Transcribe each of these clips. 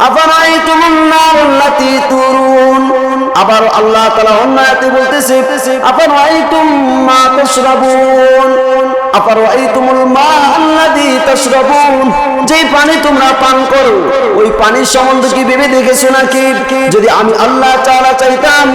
আফারাইতুমুন নারাল্লাতী তুরুন। আবার আল্লাহ তাআলা অন্য আয়াতে বলতেছে আফারাইতুম মা তাশরাবুন, আফারাইতুমুল মা আল্লাযী তাশরাবুন, যেই পানি তোমরা পান করো ওই পানির সম্বন্ধে কি ভেবে দেখেছো নাকি? যদি আমি আল্লাহ তাআলা চাইতাম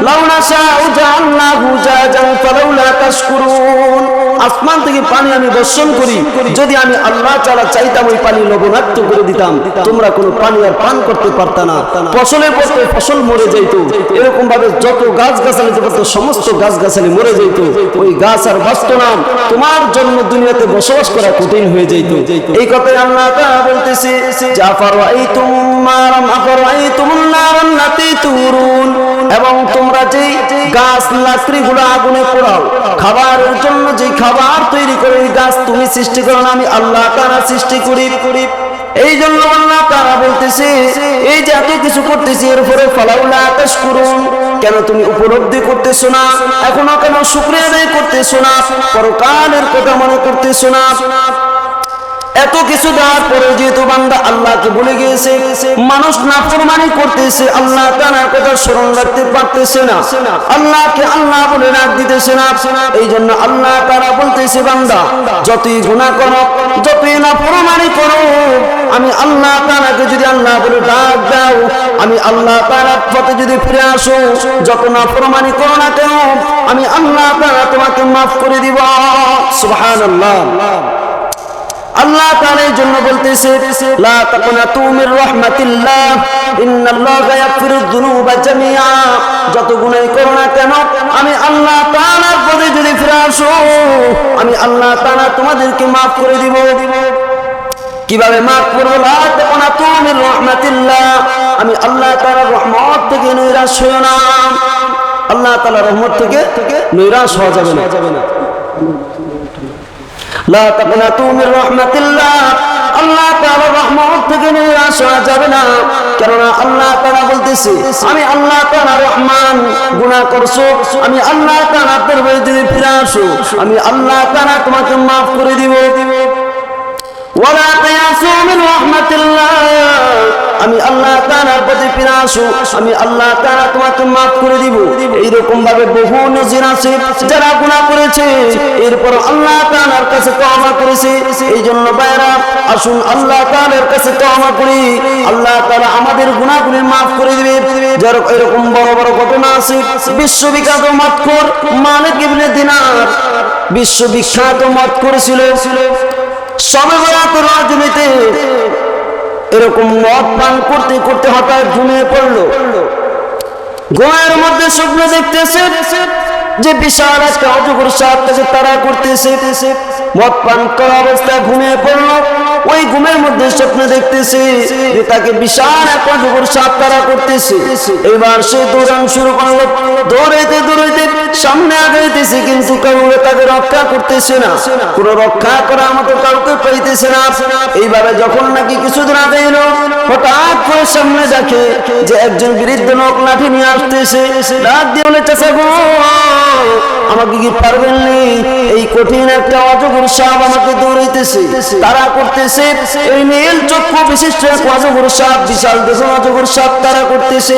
লাউ নাশাউ জাআলনাহু জাজান ফালাউলা তাশকুরুন, আসমান থেকে পানি আমি বর্ষণ করি, যদি আমি আল্লাহ তাআলা চাইতাম ওই পানি লবণাক্ত করে দিতাম, তোমরা কোনো পানি আর পান করতে পারতা না, ফসলের পরে ফসল মরে যাইত। এরকম ভাবে যত গাছ গাছালি থাকতো সমস্ত গাছ গাছালি মরে যাইত, ওই গাছ আর বাঁচত না, তোমার জন্য দুনিয়াতে বসবাস করা কঠিন হয়ে যাইত। এই কথাই আল্লাহ তাআলা বলতেছে জাফারাইতুম মারাম আফারাইতুমুন নারাল্লাতী তুরুন, এবং তোমরা যেই গাছ লাকড়িগুলো আগুনে পোড়াও, খাবারের জন্য যে খাবার তৈরি করে এই গাছ তুমি সৃষ্টি করো না, আমি আল্লাহ তাআলা সৃষ্টি করি। এই জন্য আল্লাহ তাআলা বলতেছে এই যে এত কিছু করতেছি এরপরে ফালাউলা তাশকুরুন, কেন তুমি উপলব্ধি করতেছো না, এখনো কেন শুকরিয়া আদায় করতেছো না, পরকালের কথা মনে করতেছো না? এত কিছু দেওয়ার পরে যেহেতু বান্দা আল্লাহকে ভুলে গিয়েছে, মানুষ নাফরমানি করতেছে, আল্লাহ তাআলার কথা স্মরণ রাখতে পারতেছে না, আল্লাহকে আল্লাহ বলে ডাক দিতেছে না। এই জন্য আল্লাহ তাআলা বলতেছে বান্দা যতই গুনাহ করো, যতই নাফরমানি করো, আমি আল্লাহ তাআলাকে যদি আল্লাহ বলে ডাক দাও, আমি আল্লাহ তাআলার পথে যদি ফিরে আসো, যত নাফরমানি করো না কেন আমি আল্লাহ তাআলা তোমাকে মাফ করে দিব। সুবহানাল্লাহ। আল্লাহ তাআলা এই জন্য বলতেছে লা তাকুনাতু মির রাহমাতিল্লাহ ইন্নাল্লাহা ইয়াগফিরুয যুনুবা জামিআ, যত গুনাহ করো না কেন আমি আল্লাহ তাআলার পথে যদি ফিরে আসো, আমি আল্লাহ তাআলা তোমাদেরকে maaf করে দিব। কিভাবে maaf করব? লা তাকুনাতু মির রাহমাতিল্লাহ, আমি আল্লাহ তাআলার রহমত থেকে নিরাশ হইও না, আল্লাহ তাআলার রহমত থেকে নিরাশ হওয়া যাবে না। লা তাকুনাতু মির রাহমাতিল্লাহ, আল্লাহ তাআলার রহমত থেকে নিরাশ হওয়া যাবে না, কেননা আল্লাহ তাআলা বলতেছে আমি আল্লাহ তাআলা রহমান, গুনাহ করছো আমি আল্লাহ তাআলার দরবারে যদি ফিরে আসো, আমি আল্লাহ তাআলা তোমাকে maaf করে দিব। ওয়ালা তায়াসু মিন রাহমাতিল্লাহ, আমি আল্লাহ তাআলার পথে ফিরে আসো, আমি আল্লাহ তাআলা তোমাকে maaf করে দিব। এইরকম ভাবে বহু নজির আছে যারা গুনাহ করেছে এরপর আল্লাহ তাআলার কাছে তওবা করেছে। এই জন্য ভাইরা আসুন আল্লাহ তাআলার কাছে তওবা করি, আল্লাহ তাআলা আমাদের গুনাহগুলি maaf করে দিবে। যার এরকম বড় বড় ঘটনা আছে, বিশ্ববিখ্যাত মদখোর মালিক ইবনে দিনার বিশ্ববিখ্যাত মদখোর ছিল। সবে বরাতের রাজনীতিতে এরকম মদ পান করতে করতে হঠাৎ ঘুমিয়ে পড়লো। ঘুমের মধ্যে স্বপ্ন দেখতেছে যে বিশাল একটা অজগর সাপ তাকে তাড়া করতেছে। মদ পান করা অবস্থায় ঘুমিয়ে পড়লো। ওই ঘুমের মধ্যে স্বপ্ন দেখতেছে যে তাকে বিশাল একটা অজগর সাপ তাড়া করতেছে। এবার সে দৌড়ানো শুরু করলো, দৌড়াইতে দৌড়াইতে সামনে আগাইতেছে, কিন্তু কাউকে তাকে রক্ষা করতেছে না, কোনো রক্ষা করার মতো কাউকে পাইতেছে না। এইভাবে যখন নাকি কিছুদিন আগে এলো, হঠাৎ করে সামনে দেখে যে একজন বৃদ্ধ লোক লাঠি নিয়ে আসতেছে। ডাক দিয়ে বলে চাচা গো, আমাকে কি পারবেন নি? এই কঠিন একটা অজগর সাপ আমাকে দৌড়াইতেছে, তাড়া করতেছে। এই নীল চক্ষু বিশিষ্ট এক অজগর সাপ, বিশাল দেখুন অজগর সাপ তাড়া করতেছে।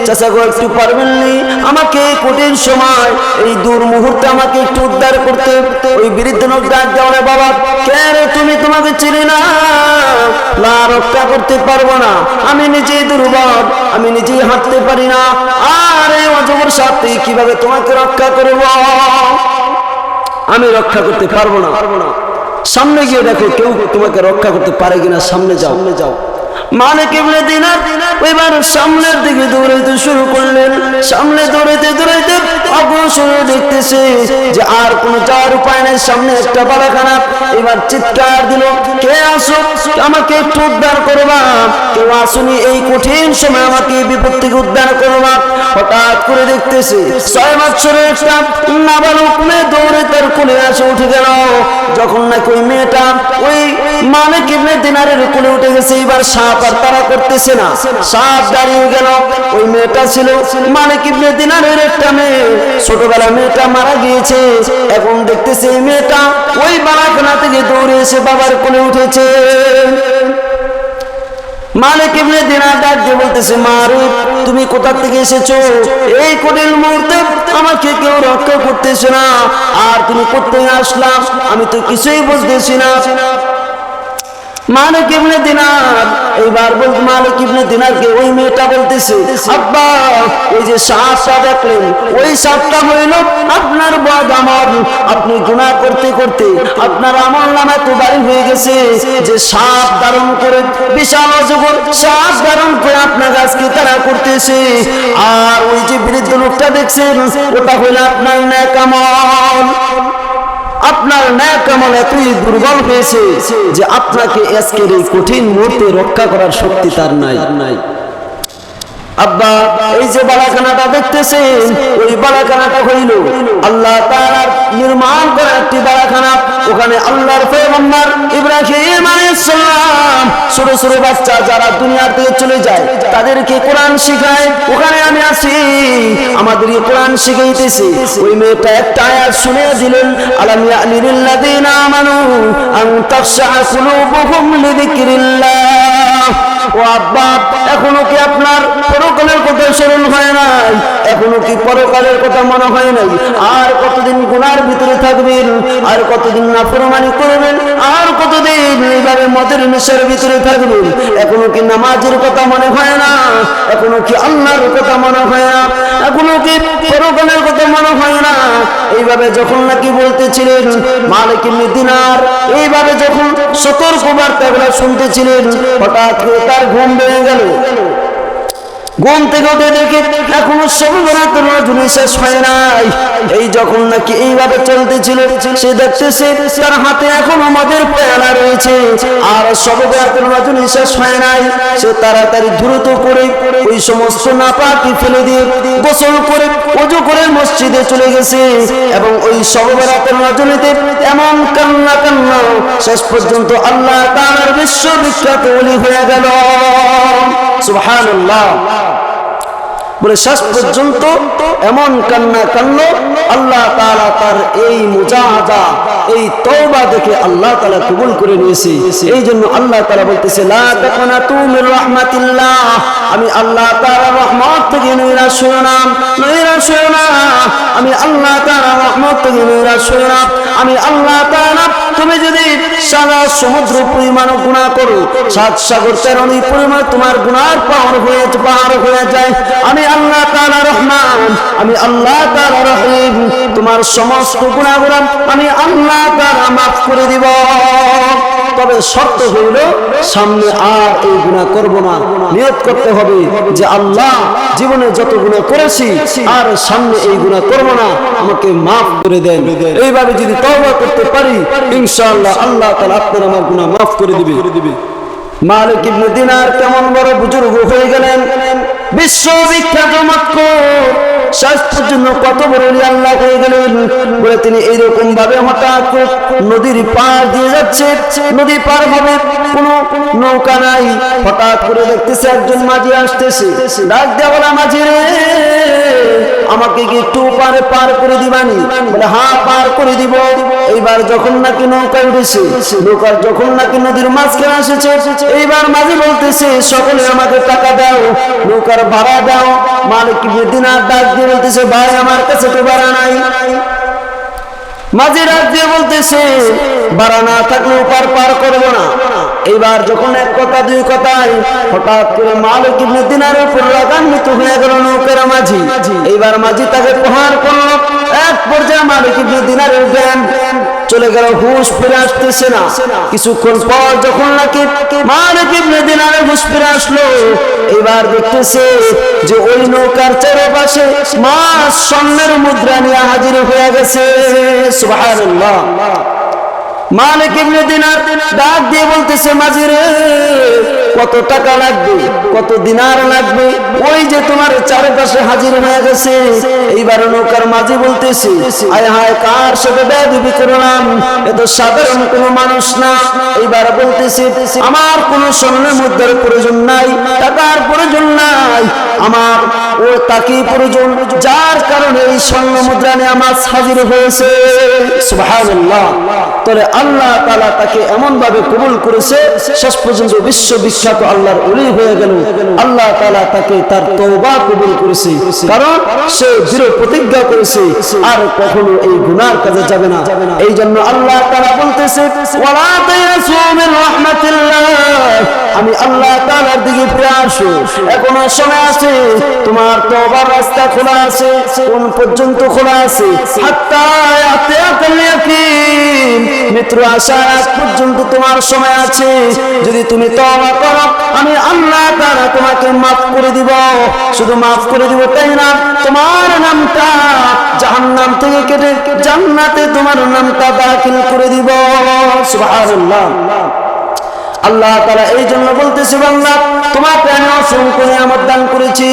চাচা গো একটু পারবেন নি আমাকে কঠিন সময় এই দূর মুহূর্তে আমাকে একটু উদ্ধার করতে? ওই বৃদ্ধ লোক ডাক দেওয়া, বাবা কে রে তুমি? তোমাকে চিনি না, না রক্ষা করতে পারবো না, আমি নিজেই দুর্বল, আমি নিজেই হাঁটতে পারি না, আর এই অজগর সাপ থেকে কিভাবে তোমাকে রক্ষা করব? আমি রক্ষা করতে পারবো না। সামনে গিয়ে দেখো কেউ তোমাকে রক্ষা করতে পারে কিনা, সামনে যাও। মালিক ইবনে দিনার এবার সামনের দিকে দৌড়াইতে শুরু করলেন। সামনে দৌড়াইতে দৌড়াইতে অগ্রসরে দেখতেছে যে আর কোনো যাওয়ার উপায় নেই, সামনে একটা বালাখানা। এবার চিৎকার দিল, কে আসো, আমাকে একটু উদ্ধার করবা, কেউ আসুনি, এই কঠিন সময় আমাকে বিপদ থেকে উদ্ধার করবা। হঠাৎ করে দেখতেছে 6 বছরের একটা নাবালক মেয়ে দৌড়ে তার কোলে আসে উঠে গেল। যখন নাকি ওই মেয়েটা ওই মালিক ইবনে দিনারের কোলে উঠে গেছে, এবার সাপ আর তাড়া করতেছে না, সাপ দাঁড়িয়ে গেল। ওই মেয়েটা ছিল মালিক ইবনে দিনারের একটা মেয়ে, ছোটবেলা মেয়েটা মারা গিয়েছে। এখন দেখতেছে এই মেয়েটা ওই বালাখানা থেকে দৌড়ে এসে বাবার কোলে উঠেছে। মালিক ইবনে দিনার ডাক দিয়ে বলতেছে, মা রে, তুমি কোথা থেকে এসেছো? এই কঠিন মুহূর্তে আমাকে কেউ রক্ষা করতেছে না, আর তুমি কোথায় আসলাম আমি তো কিছুই বুঝতেছি না। মালিক ইবনে দিনার এইবার বলতে, মালিক ইবনে দিনারকে ওই মেয়েটা বলতেছে, আব্বা ওই যে সাপটা দেখলেন, ওই সাপটা হইল আপনার বদ আমল। আপনি গুনাহ করতে করতে আপনার আমল নামা তো বাড়ি হয়ে গেছে, যে সাপ ধারণ করে, বিশাল অজগর সাপ ধারণ করে আপনার গাছকে তাড়া করতেছে। আর ওই যে বৃদ্ধ লোকটা দেখছেন, ওটা হইল আপনার নেক আমল। আপনার নেক আমল এতই দুর্বল হয়েছে যে আপনাকে আজকের এই কঠিন মুহূর্তে রক্ষা করার শক্তি তার নাই। আব্বা এই যে বালাখানাটা দেখতেছেন, ওই বালাখানাটা হইল আল্লাহ তাআলার নির্মাণ করা একটি বালাখানা। ওখানে আল্লাহর পয়গম্বর ইব্রাহিম আলাইহিস সালাম ছোট ছোট বাচ্চা যারা দুনিয়া থেকে চলে যায় তাদেরকে কোরআন শেখায়। ওখানে আমি আছি, আমাদেরকে কোরআন শিখাইতেছে। ওই মেয়েটা একটা আয়াত শুনে দিলেন, আলাম ইয়ানি লিল্লাযিনা আমানু আন তাখশা কুলুবুহুম লিযিকরিল্লাহ। ও আব্বা, এখনো কি আপনার পরকালের কথা স্মরণ হয় নাই? এখনো কি পরকালের কথা মনে হয় নাই? আর কতদিন গুনার ভিতরে থাকবেন, আর কতদিন নাফরমানি করবেন, আর কতদিন এইভাবে মদের নেশার ভিতরে থাকবেন? এখনো কি নামাজের কথা মনে হয় না? এখনো কি আল্লাহর কথা মনে হয় না? এখনো কি পরকালের কথা মনে হয় না? এইভাবে যখন নাকি বলতেছিলেন, মালিক ইবনে দিনার এইভাবে যখন সতর্কবার্তাগুলো শুনতেছিলেন, হঠাৎ করে তার ঘুম ভেঙে গেল। ঘুম থেকে উঠে দেখে এখনো সবে বরাতের রজনী শেষ হয় নাই। এই যখন নাকি এইভাবে চলতেছিল, সে দেখতেছে তার হাতে এখনো মদের পেয়ালা রয়েছে, আর সবে বরাতের রজনী শেষ হয় নাই। সে তাড়াতাড়ি দ্রুত করে ওই সমস্ত নাপাকি ফেলে দিয়ে গোসল করে ওযু করে মসজিদে চলে গেছে, এবং ওই সবে বরাতের রজনীতে এমন কান্না কান্না, শেষ পর্যন্ত আল্লাহ তাআলার বিশ্ববিখ্যাত ওলি হয়ে গেল। সুবহানাল্লাহ। বলে শেষ পর্যন্ত এমন কান্না কান্না, আল্লাহ তাআলা তার এই মুজাহাদা, এই তওবা দেখে আল্লাহ তাআলা কবুল করে নিয়েছে। এই জন্য আল্লাহ তাআলা বলতেছে, লা তাকনাতু মির রাহমাতিল্লাহ, আমি আল্লাহ তাআলার রহমত থেকে নিরাশ হইও না, নিরাশ হইও না। আমি আল্লাহ তাআলার রহমত থেকে নিরাশ হইও না। আমি আল্লাহ তাআলা, তুমি যদি সারা সমুদ্র পরিমাণ গুনাহ করো, 7 সাগর তেরোনি পরিমাণ তোমার গুনার পাহাড় হয়ে যায়, আমি আল্লাহ তাআলা রহমান, আমি আল্লাহ তাআলা রহিম, তোমার সমস্ত গুনাহগুলো আমি আল্লাহ তাআলা মাফ করে দিব। তবে শর্ত হইল, সামনে আর এই গুনাহ করব না। নিয়ত করতে হবে যে আল্লাহ, জীবনে যত গুনাহ করেছি আর সামনে এই গুনাহ করব না, আমাকে মাফ করে দেন। এইভাবে যদি তওবা করতে পারি, ইনশাআল্লাহ আল্লাহ তাআলা আপনার আমার গুনাহ মাফ করে দিবে। মালিক ইবনে দিনার কেমন বড় বুজুর্গ হয়ে গেলেন, বিশ্ববিখ্যাত মক্কর, স্বাস্থ্যের জন্য কত বড় আল্লাহ হয়ে গেলেন। বলে তিনি এইরকম ভাবে হঠাৎ নদীর পার দিয়ে যাচ্ছে, নদী পার হবে, কোনো নৌকা নাই। হঠাৎ করে দেখতেছে একজন মাঝি আসতেছে, ডাক দেয়া, বলে মাঝি রে, আমাকে কি একটু পারে পার করে দিবানি? বলে হ্যাঁ, পার করে দিব। এইবার যখন নাকি নৌকা উঠেছে, নৌকার যখন নাকি নদীর মাঝখানে এসেছে, এইবার মাঝি বলতেছে, সকলে আমাকে টাকা দাও, নৌকার ভাড়া দাও। মালিক ইবনে দিনার ডাক দিয়ে বলতেছে, ভাই আমার কাছে তো ভাড়া নাই। মাঝি ডাক দিয়ে বলতেছে, ভাড়া না থাকলেও পার করবো না। এইবার যখন এক কথা দুই কথায় হঠাৎ করে মালিক ইবনে দিনারের উপর রাগান্বিত হয়ে গেল নৌকার মাঝি। এইবার মাঝি তাকে প্রহার করল। এক পর্যায়ে মালিক ইবনে দিনারের জ্ঞান চলে গেল, হুঁশ ফিরে আসতেছে না। কিছুক্ষণ পর যখন নাকি মালিক ইবনে দিনারের হুঁশ ফিরে আসলো, এবার দেখতেছে যে ওই নৌকার চারপাশে মাছ স্বর্ণের মুদ্রা নিয়ে হাজির হয়ে গেছে। সুবহানাল্লাহ। মালিক ইবনে দিনার ডাক দিয়ে বলতেছে, মাঝি রে, কত টাকা লাগবে, কত দিনার লাগবে? ওই যে তোমার চারপাশে হাজির হয়ে গেছে। এইবার নৌকার মাঝি বলতেছে, আয় হায়, কার সাথে বেয়াদবি করলাম, এ তো সাধারণ কোনো মানুষ না। এইবার বলতেছে, আমার কোনো স্বর্ণের মুদ্রার প্রয়োজন নাই, টাকার প্রয়োজন নাই, আমার ও তাকেই প্রয়োজন, যার কারণে এই স্বর্ণ মুদ্রা নিয়ে আমার হাজির হয়েছে। সুবহানাল্লাহ। তবে আল্লাহ তাআলা তাকে এমন ভাবে কবুল করেছে, শেষ পর্যন্ত বিশ্ববিখ্যাত বিখ্যাত আল্লাহর ওলি হয়ে গেল, আল্লাহ তাআলা তাকে তার তওবা কবুল করেছে, কারণ সে দৃঢ় প্রতিজ্ঞা করেছে আর কখনো এই গুনার কাজে যাবে না। এই জন্য আল্লাহ তাআলা বলতেছে ওয়ালা তায়াসু মিন রাহমাতিল্লাহ, আমি আল্লাহ তাআলার দিকে ফিরে আসো, এখনো সময় আছে, তোমার তওবার রাস্তা খোলা আছে। কোন পর্যন্ত খোলা আছে? হাত্তা ইয়াতিয়াকাল ইয়াকিন, মৃত্যু আসার আগ পর্যন্ত তোমার সময় আছে। যদি তুমি তওবা করো আমি আল্লাহ তাআলা তোমাকে মাফ করে দিব। শুধু মাফ করে দিব তাই না, তোমার নামটা জাহান্নাম থেকে কেটে জান্নাতে তোমার নামটা দাখিল করে দিব। সুবহানাল্লাহ। আল্লাহ তাআলা এই জন্য বলতেছে বান্দা তোমাকে আমি অসংখ্য নিয়ামত দান করেছি,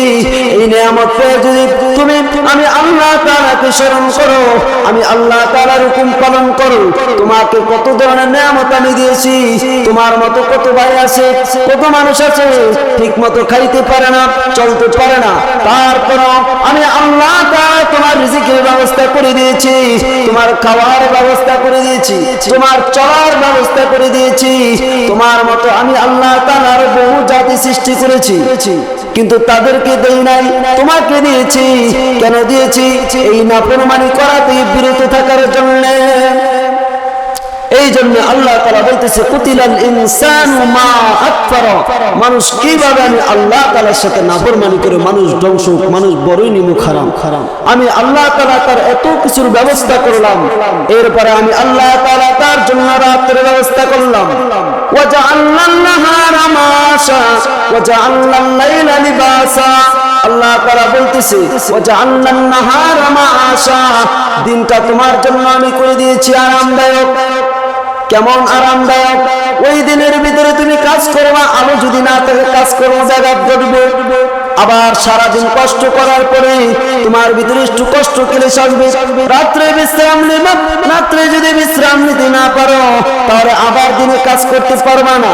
এই নিয়ামত পেয়ে যদি তুমি আমি আল্লাহ তাআলাকে স্মরণ করো, আমি আল্লাহ তাআলার হুকুম পালন করো, তোমাকে কত ধরনের নিয়ামত আমি দিয়েছি। তোমার মতো কত ভাই আছে, কত মানুষ আছে ঠিক মতো খাইতে পারে না, চলতে পারে না, তারপরও আমি আল্লাহ তাআলা তোমার রিজিকের ব্যবস্থা করে দিয়েছি, তোমার খাওয়ার ব্যবস্থা করে দিয়েছি, তোমার চলার ব্যবস্থা করে দিয়েছি। তোমার মতো আমি আল্লাহ তাআলার বহু জাতি সৃষ্টি করেছি, কিন্তু তাদেরকে দেই নাই, তোমাকে দিয়েছি। কেন দিয়েছি? এই নাফরমানি করা থেকে বিরত থাকার জন্য। এই জন্য আল্লাহ তাআলা বলতেছে কুতিলাল ইনসানু মা আকফারা, মানুষ কিভাবে আমি আল্লাহ তাআলার সাথে নাফরমানি করে মানুষ ধ্বংস, মানুষ বড়ই নিমুখ হারাম। আমি আল্লাহ তাআলা তার এত কিছুর ব্যবস্থা করলাম, এরপরে আমি আল্লাহ তাআলা তার জন্য রাতের ব্যবস্থা করলাম। ওয়াজআলনান নাহারা মাশা ওয়াজআলনাল লাইলা লিবাসা, আল্লাহ তাআলা বলতেছে ওয়াজআলনান নাহারা মাশা, দিনটা তোমার জন্য আমি করে দিয়েছি আরামদায়ক। কেমন আরামদায়ক? ওই দিনের ভিতরে তুমি কাজ করবা, আলো যদি না থাকে কাজ করবো জায়গা ঘটবে। আবার সারাদিন কষ্ট করার পরে তোমার ভিতরে একটু কষ্ট ক্লেশ আসবে, রাত্রে বিশ্রাম নেবে, রাত্রে যদি বিশ্রাম নিতে না পারো তাহলে আবার দিনে কাজ করতে পারবা না।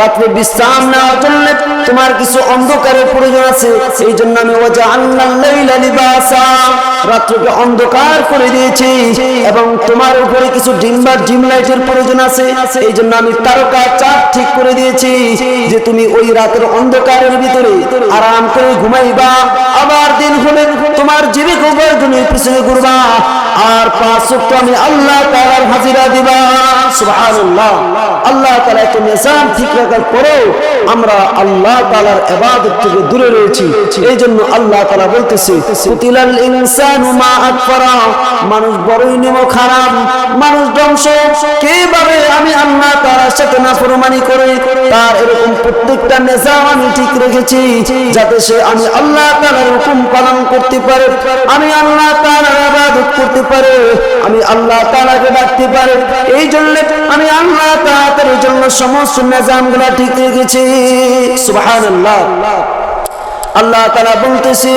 রাত্রে বিশ্রাম নেওয়ার জন্য তোমার কিছু অন্ধকারের প্রয়োজন আছে, এই জন্য আমি ওয়াজআলনাল লাইলা লিবাসা, রাত্রকে অন্ধকার করে দিয়েছি, এবং তোমার উপরে কিছু ডিম লাইটের প্রয়োজন আছে, এই জন্য আমি তারকা চাঁদ ঠিক করে দিয়েছি, যে তুমি ওই রাতের অন্ধকারের ভিতরে আরাম করে ঘুমাইবা, আবার দিন হলে তোমার জীবিকা উপার্জনের পিছনে ঘুরবা, আর 5 ওয়াক্ত আমি আল্লাহ তাআলার হাজিরা দিবা। সুবহানাল্লাহ। আল্লাহ তাআলা এত নিজাম ঠিক রাখার পরেও আমরা আল্লাহ তাআলার ইবাদত থেকে দূরে রয়েছি। এই জন্য আল্লাহ তাআলা বলতেছে কুতিলাল ইনসানু মা আকফারা, মানুষ বড়ই নিমুখ হারাম, মানুষ ধ্বংস কিভাবে আমি আল্লাহ তাআলার সাথে নাফরমানি করে। তার এরকম প্রত্যেকটা নিজাম আমি ঠিক রেখেছি যাতে সে আমি আল্লাহ তাআলার হুকুম পালন করতে পারে, আমি আল্লাহ তাআলার ইবাদত করতে পারে, আমি আল্লাহ তাআলাকে ডাকতে পারে। এই জন্য আমি আল্লাহ তাআলার জন্য সমস্ত নিজামগুলো ঠিক রেখেছি। সুবহানাল্লাহ। আল্লাহ তাআলা বলতেছে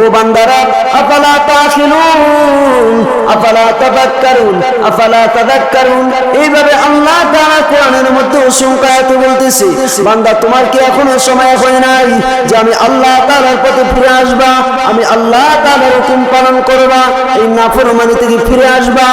ও বান্দারা আফালা তাখিলুন আফালা তাযাক্কারুন আফালা তাযাক্কারুন, এইভাবে আল্লাহ তাআলা কোরআনের মধ্যে অসংখ্য আয়াত বলতেছে বান্দা তোমার কি এখনো সময় হয় নাই যে আমি আল্লাহ তাআলার পথে ফিরে আসবা, আমি আল্লাহ তাআলার হুকুম পালন করবা, এই নাফরমানি থেকে ফিরে আসবা।